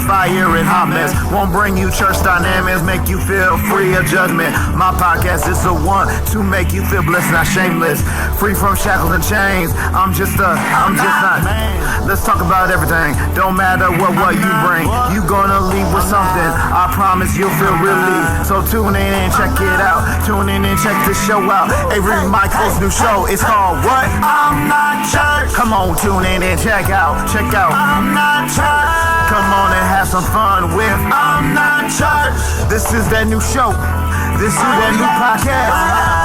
fire and hot mess. Won't bring you church dynamics, make you feel free of judgment. My podcast is the one to make you feel blessed, not shameless. Free from shackles and chains. I'm just not. Let's talk about everything. Don't matter what you bring. You gonna leave with something. I promise you'll feel relief. So tune in and check it out. Tune in and check the show out. Avery Michael's new show. It's called what? I'm Not Church. Come on, tune in and check out. I'm Not Church. Come on and have some fun with I'm Not Church. This is that new show. This is that new podcast.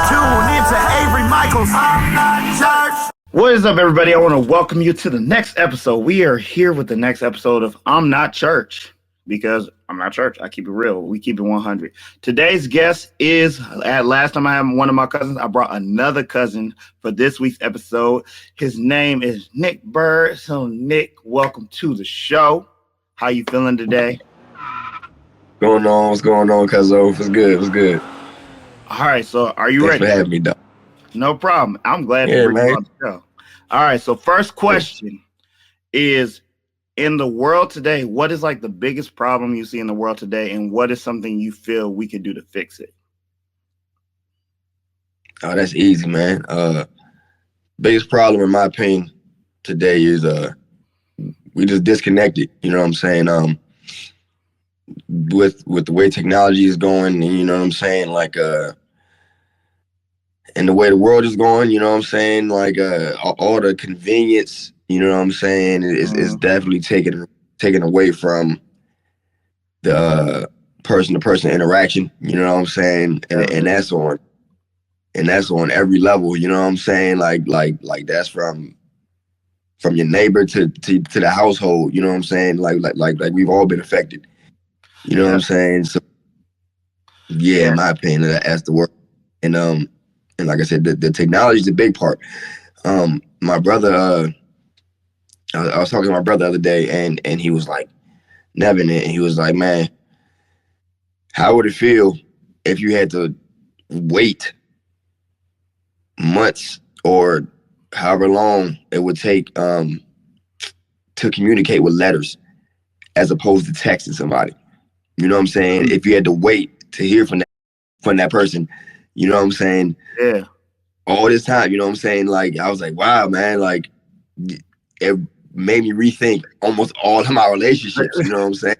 Tune into Avery Michael's I'm Not Church. What is up, everybody? I want to welcome you to the next episode. We are here with the next episode of I'm Not Church, because I'm not church. I keep it real. We keep it 100. Today's guest is, last time I had one of my cousins, I brought another cousin for this week's episode. His name is Nick Byrd. So, Nick, welcome to the show. How you feeling today? What's going on, cuzzo? What's good? All right, so are you Thanks ready? for having me, dog. No problem. I'm glad to bring you on the show. All right, so first question is, in the world today, what is like the biggest problem you see in the world today, and what is something you feel we could do to fix it? Oh, that's easy, man. Biggest problem, in my opinion, today is we just disconnected. You know what I'm saying? With the way technology is going, and you know what I'm saying, like and the way the world is going, you know what I'm saying, like all the convenience, you know what I'm saying, is definitely taken away from the person-to-person interaction. You know what I'm saying, and that's on every level. You know what I'm saying, like that's from your neighbor to the household. You know what I'm saying, like we've all been affected. You know what I'm saying? So yeah, in my opinion, that's the work. And like I said, the technology is a big part. My brother, I was talking to my brother the other day, and he was like, Nevin, and he was like, man, how would it feel if you had to wait months or however long it would take to communicate with letters as opposed to texting somebody? You know what I'm saying? If you had to wait to hear from that person, you know what I'm saying? Yeah. All this time, you know what I'm saying? Like, I was like, wow, man, like, it made me rethink almost all of my relationships, you know what I'm saying?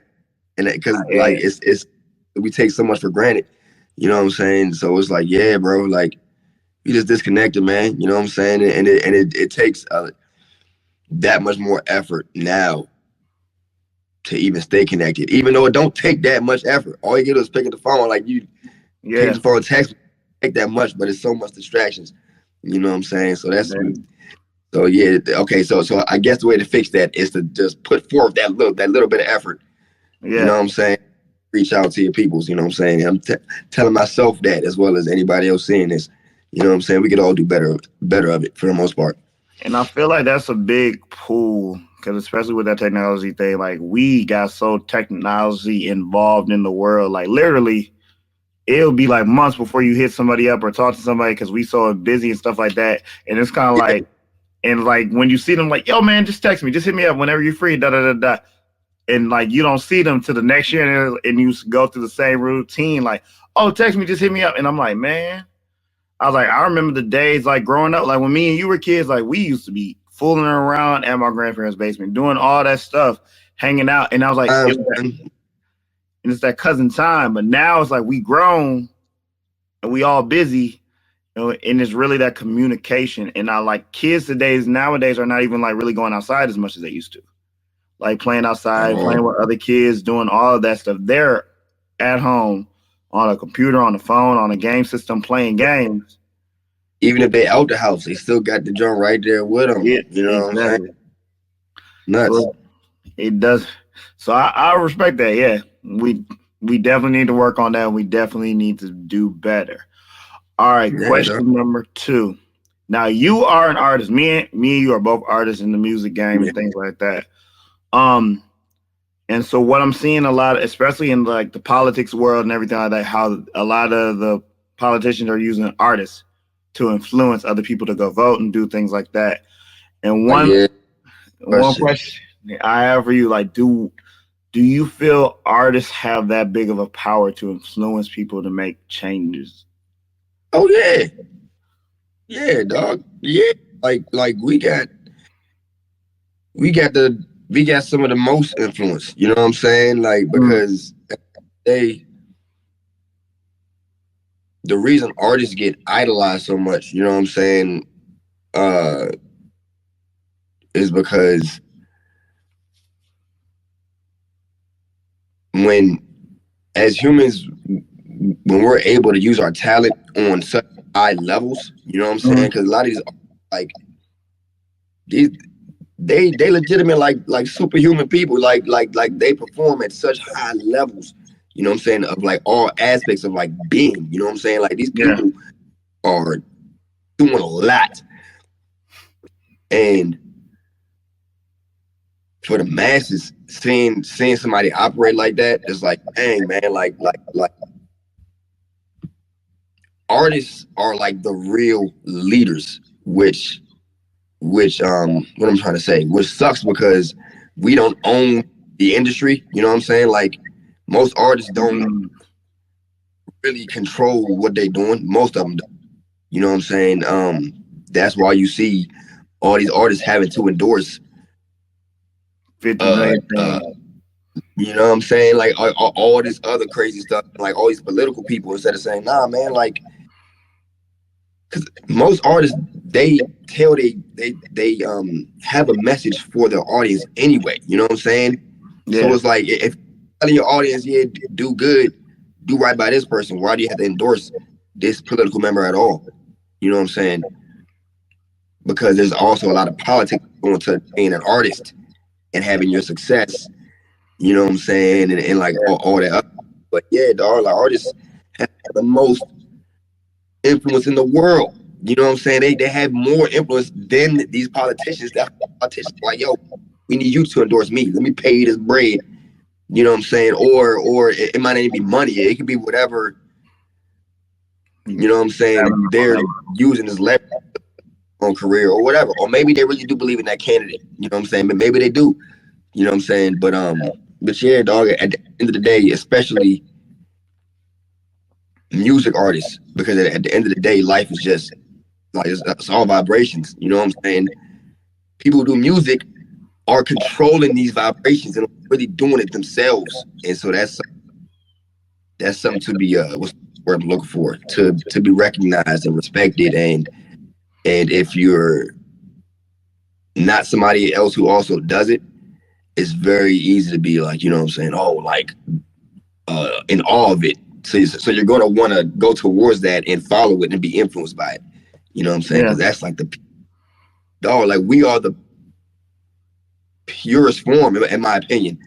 And because like it's we take so much for granted, you know what I'm saying? So it's like, yeah, bro, like, you just disconnected, man, you know what I'm saying? And it takes that much more effort now to even stay connected, even though it don't take that much effort. All you get is pick up the phone, like you take the phone, text, take that much, but it's so much distractions. You know what I'm saying? So that's so yeah. Okay, so I guess the way to fix that is to just put forth that little bit of effort. Yeah. You know what I'm saying? Reach out to your peoples. You know what I'm saying? I'm telling myself that as well as anybody else seeing this. You know what I'm saying? We could all do better of it for the most part. And I feel like that's a big pull, because especially with that technology thing, like we got so technology involved in the world, like literally it'll be like months before you hit somebody up or talk to somebody because we so busy and stuff like that. And it's kind of like, and like when you see them, like, yo, man, just text me, just hit me up whenever you're free, and like you don't see them to the next year, and you go through the same routine, like, oh, text me, just hit me up. And I'm like, man, I remember the days like growing up, like when me and you were kids, like we used to be fooling around at my grandparents' basement, doing all that stuff, hanging out. And I was like, and it's that cousin time. But now it's like we grown and we all busy, you know, and it's really that communication. And I like kids nowadays are not even like really going outside as much as they used to. Like playing outside, playing with other kids, doing all of that stuff. They're at home on a computer, on the phone, on a game system, playing games. Even if they out the house, they still got the joint right there with them. Yeah, you know what I'm saying? Nuts. So it does. So I respect that. Yeah, we definitely need to work on that. We definitely need to do better. All right, question number 2. Now you are an artist. Me and you are both artists in the music game and things like that. And so what I'm seeing a lot, especially in like the politics world and everything like that, how a lot of the politicians are using artists to influence other people to go vote and do things like that. And one question I have for you, like, Do you feel artists have that big of a power to influence people to make changes? Oh yeah, yeah, dog. Yeah, like we got some of the most influence. You know what I'm saying? Like because they the reason artists get idolized so much. You know what I'm saying? Uh, is because when as humans when we're able to use our talent on such high levels, you know what I'm saying? Because a lot of these like these they legitimate like superhuman people, like they perform at such high levels, you know what I'm saying, of like all aspects of like being, you know what I'm saying? Like these Yeah. people are doing a lot. And for the masses, seeing somebody operate like that is like, dang man, like artists are like the real leaders, which what I'm trying to say, which sucks because we don't own the industry, you know what I'm saying? Like most artists don't really control what they're doing. Most of them don't. You know what I'm saying? That's why you see all these artists having to endorse 50 million you know what I'm saying? Like all this other crazy stuff, like all these political people, instead of saying, nah, man, like, because most artists they tell they have a message for their audience anyway. You know what I'm saying? Yeah. So it's like if telling your audience, yeah, do good, do right by this person, why do you have to endorse this political member at all? You know what I'm saying? Because there's also a lot of politics going to being an artist and having your success. You know what I'm saying? And like all that up. But yeah, dog, like artists have the most influence in the world. You know what I'm saying? They have more influence than these politicians. That politicians like, yo, we need you to endorse me. Let me pay you this bread. You know what I'm saying? Or it might not even be money. It could be whatever. You know what I'm saying? They're using this leverage on career or whatever. Or maybe they really do believe in that candidate. You know what I'm saying? But maybe they do. You know what I'm saying? But yeah, dog. At the end of the day, especially music artists, because at the end of the day, life is just like it's all vibrations. You know what I'm saying? People who do music are controlling these vibrations and really doing it themselves, and so that's something to be what's the word I'm looking for, to be recognized and respected. And if you're not somebody else who also does it, it's very easy to be like, you know what I'm saying, oh, like in awe of it. So you're going to want to go towards that and follow it and be influenced by it. You know what I'm saying? Because that's like the dog. Like we are the purest form, in my opinion.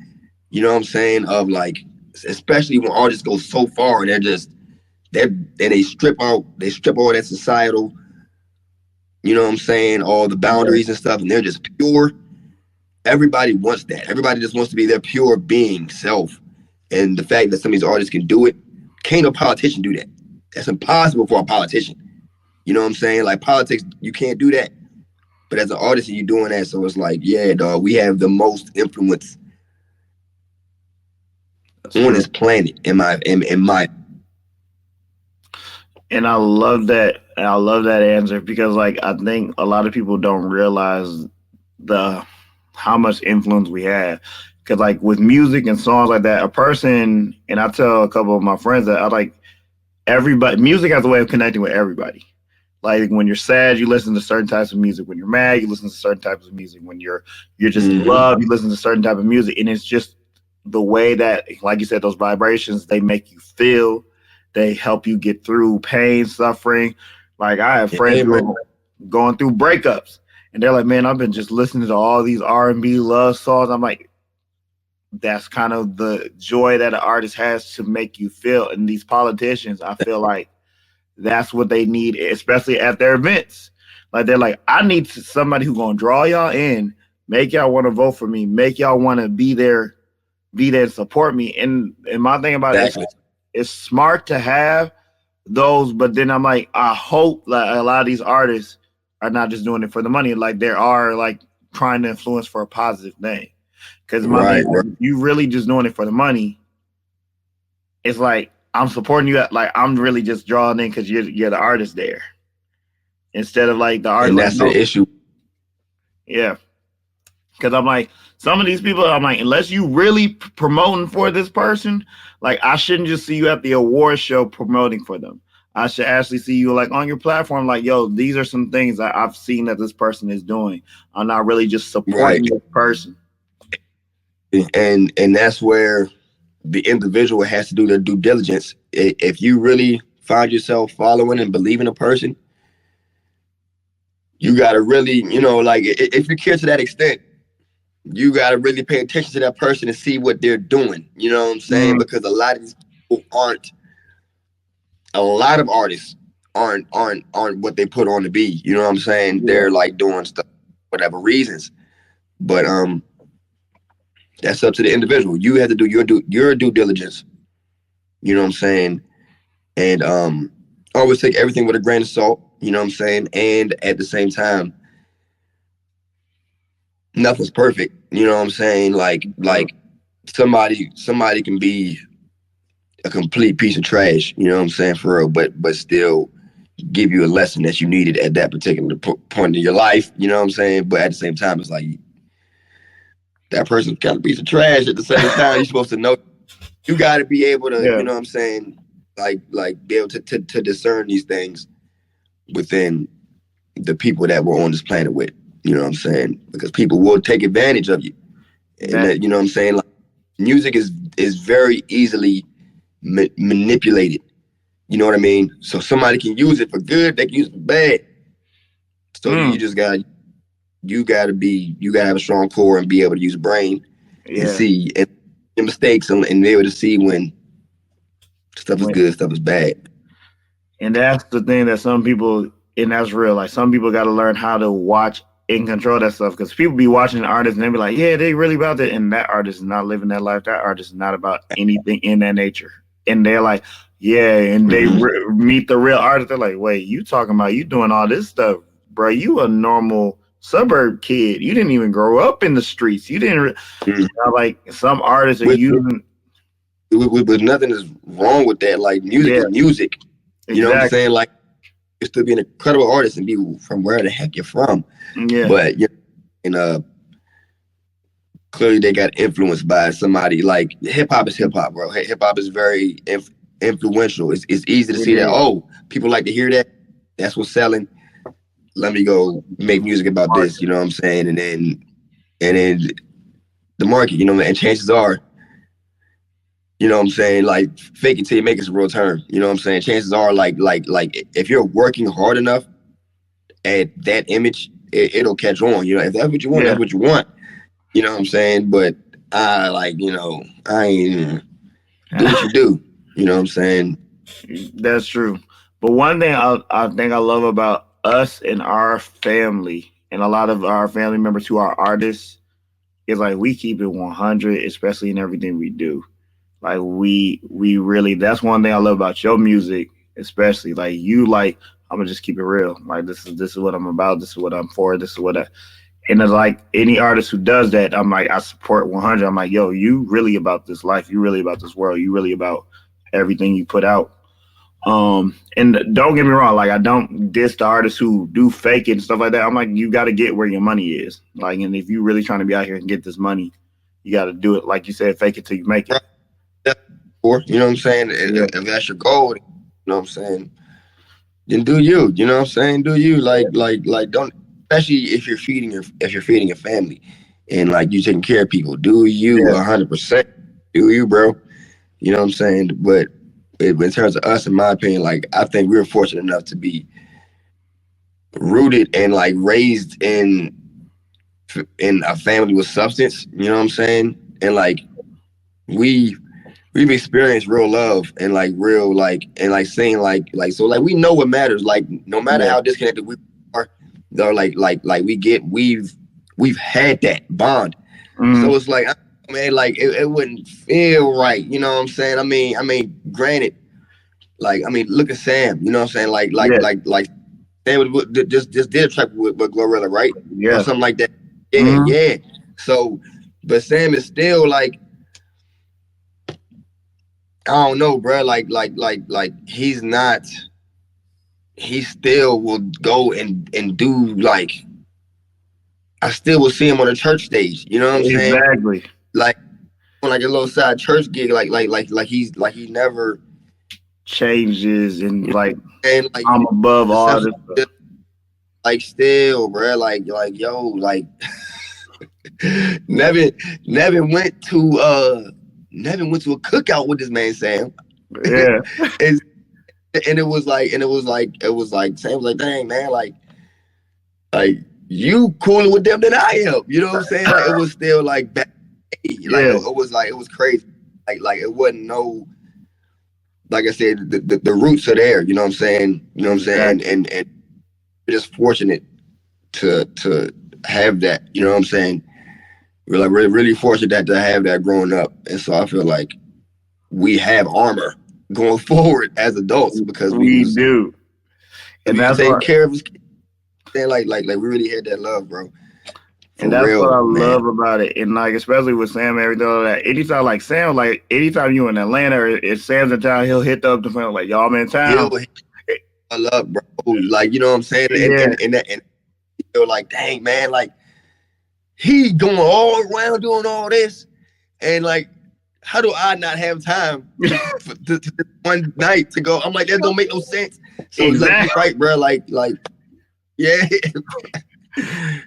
You know what I'm saying? Of like, especially when artists go so far and they strip all that societal. You know what I'm saying? All the boundaries and stuff, and they're just pure. Everybody wants that. Everybody just wants to be their pure being self. And the fact that some of these artists can do it, can't no politician do that. That's impossible for a politician. You know what I'm saying? Like politics, you can't do that. But as an artist, you're doing that. So it's like, yeah, dog, we have the most influence on this planet, in my. And I love that. And I love that answer because, like, I think a lot of people don't realize how much influence we have. Because, like, with music and songs like that, a person, and I tell a couple of my friends that I like everybody. Music has a way of connecting with everybody. Like when you're sad, you listen to certain types of music. When you're mad, you listen to certain types of music. When you're just in love, you listen to certain type of music. And it's just the way that, like you said, those vibrations, they make you feel. They help you get through pain, suffering. Like I have friends who are going through breakups, and they're like, "Man, I've been just listening to all these R&B love songs." I'm like, that's kind of the joy that an artist has to make you feel. And these politicians, I feel like that's what they need, especially at their events. Like they're like, I need somebody who's gonna draw y'all in, make y'all want to vote for me, make y'all want to be there and support me. And my thing about it is, it's smart to have those, but then I'm like, I hope like a lot of these artists are not just doing it for the money. Like they are like trying to influence for a positive thing. Because my thing, like, if you really just doing it for the money, it's like I'm supporting you. Like I'm really just drawing in because you're the artist there, instead of like the artist. And that's the issue. Yeah, because I'm like some of these people. I'm like, unless you really promoting for this person, like I shouldn't just see you at the award show promoting for them. I should actually see you like on your platform, like, yo, these are some things that I've seen that this person is doing. I'm not really just supporting this person. And that's where the individual has to do their due diligence. If you really find yourself following and believing a person, you got to really, like if you care to that extent, you got to really pay attention to that person and see what they're doing. You know what I'm saying? Because a lot of these people a lot of artists aren't what they put on to be. You know what I'm saying? Yeah. They're like doing stuff, whatever reasons. But that's up to the individual. You have to do your due diligence. You know what I'm saying? And always take everything with a grain of salt. You know what I'm saying? And at the same time, nothing's perfect. You know what I'm saying? Like somebody can be a complete piece of trash. You know what I'm saying? For real, but still give you a lesson that you needed at that particular point in your life. You know what I'm saying? But at the same time, it's like that person's kind of a piece of trash. At the same time, you're supposed to know. You got to be able to, you know what I'm saying? Like be able to discern these things within the people that we're on this planet with. You know what I'm saying? Because people will take advantage of you. And that, you know what I'm saying? Like, music is very easily manipulated. You know what I mean? So somebody can use it for good, they can use it for bad. So you just got to have a strong core and be able to use a brain and see and mistakes and be able to see when stuff is good, stuff is bad. And that's the thing that some people, and that's real, like some people got to learn how to watch and control that stuff, because people be watching the artists and they be like, yeah, they really about that, and that artist is not living that life. That artist is not about anything in that nature. And they're like, yeah, and they meet the real artist. They're like, wait, you talking about you doing all this stuff, bro? You a normal suburb kid. You didn't even grow up in the streets. You didn't like some artists are using. But nothing is wrong with that. Like music is music. You know what I'm saying? Like you still be an incredible artist and be from where the heck you're from. Yeah. But clearly they got influenced by somebody. Like hip hop is hip hop, bro. Hip hop is very influential. It's easy to see that. Oh, people like to hear that. That's what's selling. Let me go make music about this. You know what I'm saying? And then the market. You know, and chances are, you know what I'm saying, like fake it till you make it's a real term. You know what I'm saying? Chances are like if you're working hard enough at that image, it'll catch on. You know, if that's what you want, that's what you want. You know what I'm saying? But I ain't do what you do. You know what I'm saying? That's true. But one thing I think I love about us and our family and a lot of our family members who are artists is like we keep it 100, especially in everything we do. Like we really, that's one thing I love about your music, especially like you, like, I'm gonna just keep it real. Like this is what I'm about. This is what I'm for. This is what and it's like any artist who does that, I'm like, I support 100. I'm like, yo, you really about this life. You really about this world. You really about everything you put out. And don't get me wrong. Like I don't diss the artists who do fake it and stuff like that. I'm like, you got to get where your money is. Like, and if you really trying to be out here and get this money, you got to do it. Like you said, fake it till you make it. You know what I'm saying? If that's your goal, you know what I'm saying, then do you. You know what I'm saying? Do you like don't, especially if you're feeding your family and like you taking care of people. Do you 100%? Do you, bro? You know what I'm saying? But in terms of us, in my opinion, like I think we were fortunate enough to be rooted and like raised in a family with substance. You know what I'm saying? And like we've experienced real love and like real like and like saying like so like we know what matters. Like no matter how disconnected we are, though, like we've had that bond. So it's like, man, like it wouldn't feel right. You know what I'm saying? I mean, granted, like look at Sam. You know what I'm saying? Like Sam just did a track with Glorilla, right? Yeah, or something like that. Yeah. So but Sam is still like, I don't know, bro. Like he's not. He still will go and do like. I still will see him on a church stage. You know what I'm saying? Exactly. Like on like a little side church gig. Like he never changes and like, and like I'm above all this stuff. Like still, bro. Like yo, like Nevin went to a cookout with this man Sam. Yeah. and it was like Sam was like, dang man, like you cooler with them than I am. You know what I'm saying? Like it was still like back, like it was crazy. Like it wasn't no, like I said, the roots are there. You know what I'm saying? You know what I'm saying? And we're just fortunate to have that. You know what I'm saying? We're like really fortunate to have that growing up, and so I feel like we have armor going forward as adults because we do, and that's taking care of us. Like we really had that love, bro. And that's real, what I love about it. And like, especially with Sam, everything like that. Anytime, like Sam, like anytime you in Atlanta or if Sam's in town, he'll hit up the phone like, y'all in town. I love, bro. Like, you know what I'm saying? And you're like, dang, man, like he going all around doing all this, and like, how do I not have time to one night to go? I'm like, that don't make no sense. So exactly. Like, right, bro. Like, yeah.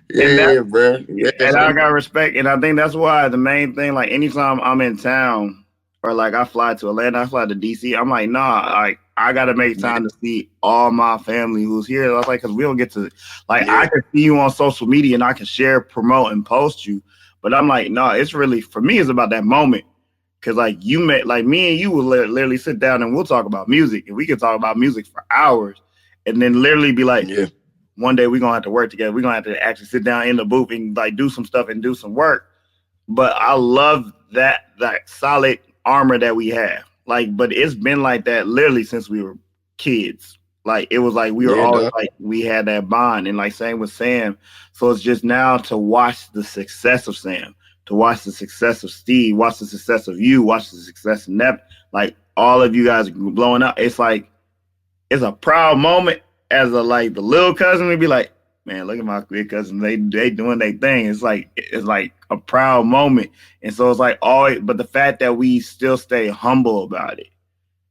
Yeah, bro. Yeah, and I got respect, and I think that's why the main thing, like anytime I'm in town or like I fly to Atlanta, I fly to DC, I'm like, nah, like I gotta make time to see all my family who's here. I was like, because we don't get to, like, I can see you on social media and I can share, promote, and post you, but I'm like, no, it's really, for me, it's about that moment. Because like you met, like me and you will literally sit down and we'll talk about music, and we can talk about music for hours, and then literally be like, one day we're gonna have to work together. We're gonna have to actually sit down in the booth and like do some stuff and do some work. But I love that solid armor that we have. Like, but it's been like that literally since we were kids. Like it was like we were always like we had that bond, and like same with Sam. So it's just now to watch the success of Sam, to watch the success of Steve, watch the success of you, watch the success of Nep, like all of you guys blowing up. It's like it's a proud moment. As a like the little cousin, we'd be like, man, look at my big cousin. They doing their thing. It's like a proud moment. And so it's like always, but the fact that we still stay humble about it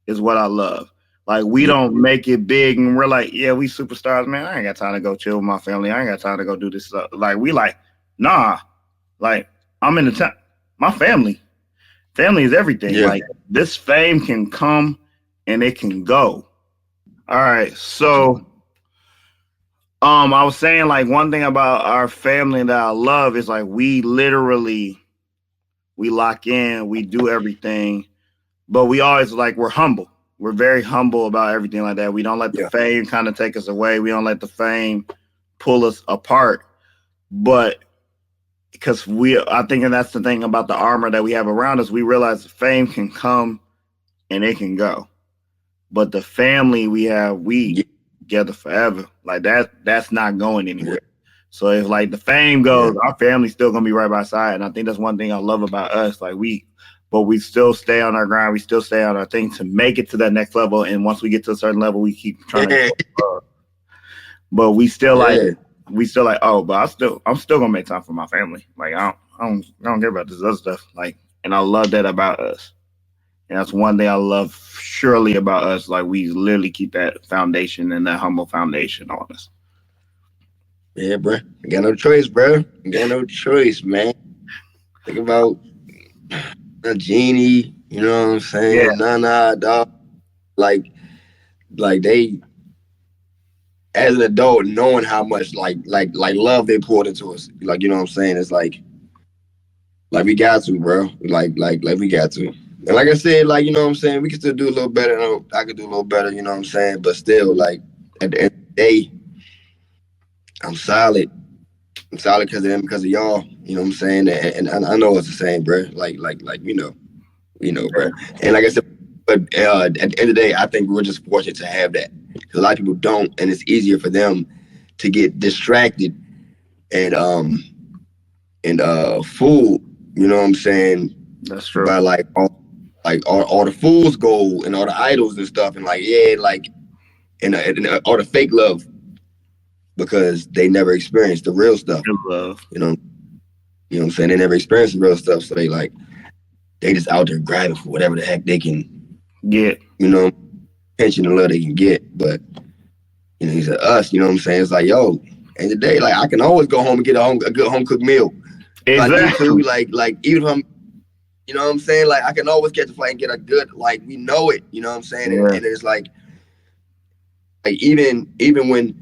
is what I love. Like we don't make it big and we're like, yeah, we superstars, man. I ain't got time to go chill with my family. I ain't got time to go do this stuff. Like we like, nah, like I'm in the town. My family is everything. Yeah. Like this fame can come and it can go. All right, so I was saying like one thing about our family that I love is like we lock in, we do everything, but we always like we're humble. We're very humble about everything like that. We don't let the fame kind of take us away. We don't let the fame pull us apart. But because I think that's the thing about the armor that we have around us, we realize fame can come and it can go. But the family we have, we together forever. Like that's not going anywhere. So if like the fame goes, our family's still gonna be right by side. And I think that's one thing I love about us. Like we still stay on our grind. We still stay on our thing to make it to that next level. And once we get to a certain level, we keep trying to go. But we still like, oh, but I'm still gonna make time for my family. Like I don't care about this other stuff. Like, and I love that about us. And that's one thing I love surely about us. Like we literally keep that foundation and that humble foundation on us. Yeah, bro. You got no choice, bro. You got no choice, man. Think about a Genie, you know what I'm saying? Yeah. Nana, dog. Like they, as an adult, knowing how much like love they poured into us. Like, you know what I'm saying? It's like we got to, bro. Like we got to. And like I said, like, you know what I'm saying? We can still do a little better. I could do a little better, you know what I'm saying? But still, like, at the end of the day, I'm solid. I'm solid because of them, because of y'all. You know what I'm saying? And I know it's the same, bro. Like you know, bro. And like I said, but at the end of the day, I think we're just fortunate to have that. Because a lot of people don't, and it's easier for them to get distracted and fooled, You know what I'm saying? That's true. By like all the fool's gold and all the idols and stuff, and like and all the fake love, because they never experienced the real stuff. Love. You know what I'm saying? They never experienced the real stuff, so they just out there grabbing for whatever the heck they can get. Attention and love they can get. But he said us. You know what I'm saying? It's like, yo, end of the day, like I can always go home and get a good home cooked meal. Exactly. Like even if I'm, you know what I'm saying? Like I can always catch a flight and get a good, like we know it. You know what I'm saying? Yeah. And it's like even when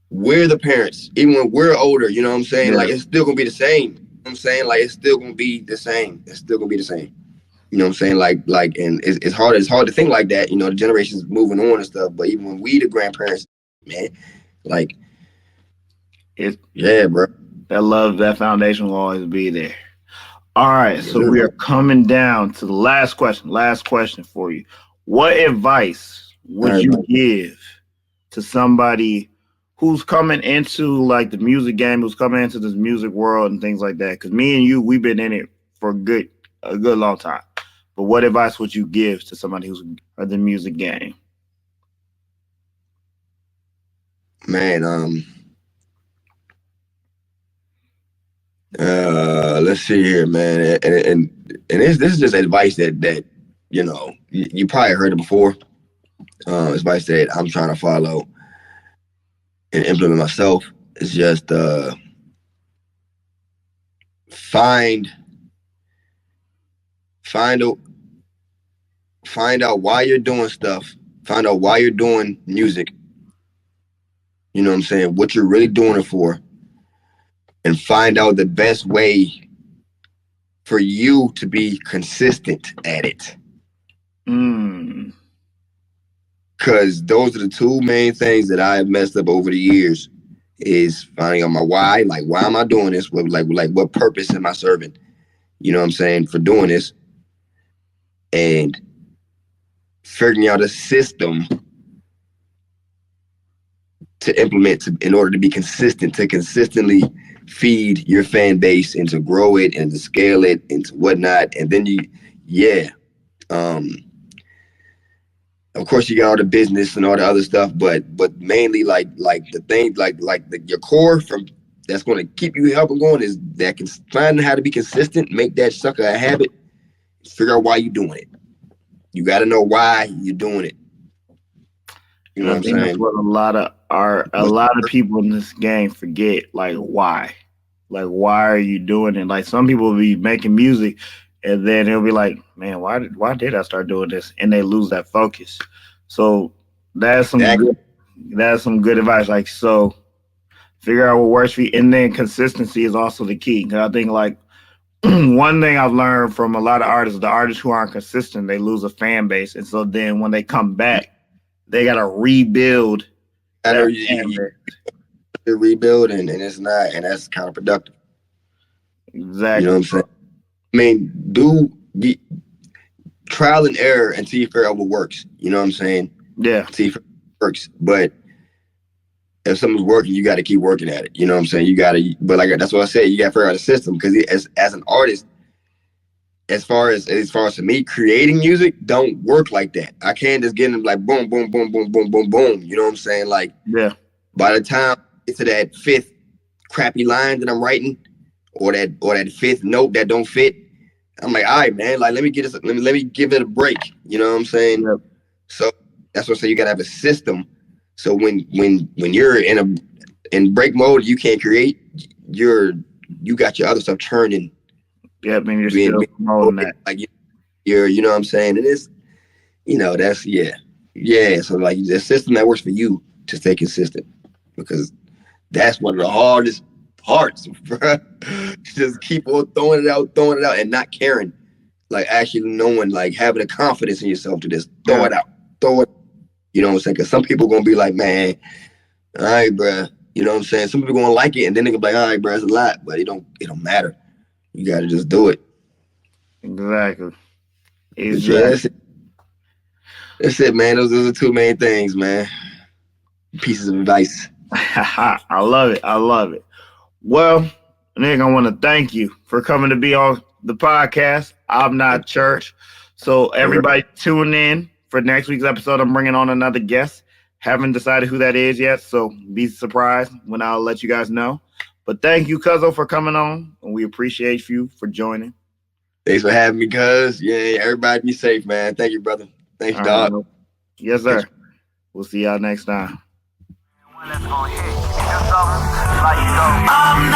we're the parents, even when we're older, you know what I'm saying? Yeah. Like it's still gonna be the same. You know what I'm saying? Like it's still gonna be the same. It's still gonna be the same. You know what I'm saying? Like, and it's hard to think like that. The generation's moving on and stuff. But even when we, the grandparents, man, like, yeah, bro. That love, that foundation will always be there. All right, so we are coming down to the last question. Last question for you. What advice would you give to somebody who's coming into like the music game, who's coming into this music world and things like that? Because me and you, we've been in it for a good long time. But what advice would you give to somebody who's in the music game? Man, let's see here, man. And this is just advice that you probably heard it before. Advice that I'm trying to follow and implement myself. It's just find out why you're doing stuff. Find out why you're doing music. You know what I'm saying? What you're really doing it for. And find out the best way for you to be consistent at it. Because those are the two main things that I have messed up over the years, is finding out my why. Like, why am I doing this? What purpose am I serving? You know what I'm saying? For doing this. And figuring out a system to implement in order to be consistent, to consistently feed your fan base and to grow it and to scale it and to whatnot. And then of course you got all the business and all the other stuff, but mainly like the thing, your core that's going to keep you helping going is that can find how to be consistent, make that sucker a habit, figure out why you're doing it. You got to know why you're doing it. You know what I'm saying? That's what a lot of people in this game forget. Like, why? Like, why are you doing it? Like, some people will be making music, and then they'll be like, "Man, why did I start doing this?" And they lose that focus. So that's some good advice. Like, so figure out what works for you, and then consistency is also the key. Because I think like one thing I've learned from a lot of artists, the artists who aren't consistent, they lose a fan base, and so then when they come back, they gotta rebuild. Rebuild, and it's not, and that's counterproductive. Exactly. You know what I'm saying? I mean, trial and error until you figure out what works. You know what I'm saying? Yeah. See if it works. But if something's working, you got to keep working at it. You know what I'm saying? But that's what I said. You got to figure out a system, because as an artist, as far as for me, creating music don't work like that. I can't just get in like boom, boom, boom, boom, boom, boom, boom. You know what I'm saying? Like, yeah. By the time I get to that fifth crappy line that I'm writing, or that fifth note that don't fit, I'm like, all right, man, like let me give it a break. You know what I'm saying? Yep. So that's what I say. You gotta have a system. So when you're in break mode, you can't create. You got your other stuff churning. Yeah, I mean, you're still promoting that. Like you know what I'm saying? And it's, that's yeah. So like the system that works for you to stay consistent, because that's one of the hardest parts, bro. Just keep on throwing it out, and not caring. Like actually knowing, like having the confidence in yourself to just throw it out. You know what I'm saying? Because some people gonna be like, man, all right, bro. You know what I'm saying? Some people gonna like it, and then they gonna be like, all right, bro, it's a lot, but it don't matter. You gotta just do it. Exactly. That's it, man. Those are the two main things, man. Pieces of advice. I love it. Well, Nick, I want to thank you for coming to be on the podcast. I'm not church. So everybody tune in for next week's episode. I'm bringing on another guest. Haven't decided who that is yet, so be surprised when I'll let you guys know. But thank you, Cuzzo, for coming on, and we appreciate you for joining. Thanks for having me, cuz. Yeah, everybody be safe, man. Thank you, brother. Thanks, dog. Yes, sir. We'll see y'all next time. I'm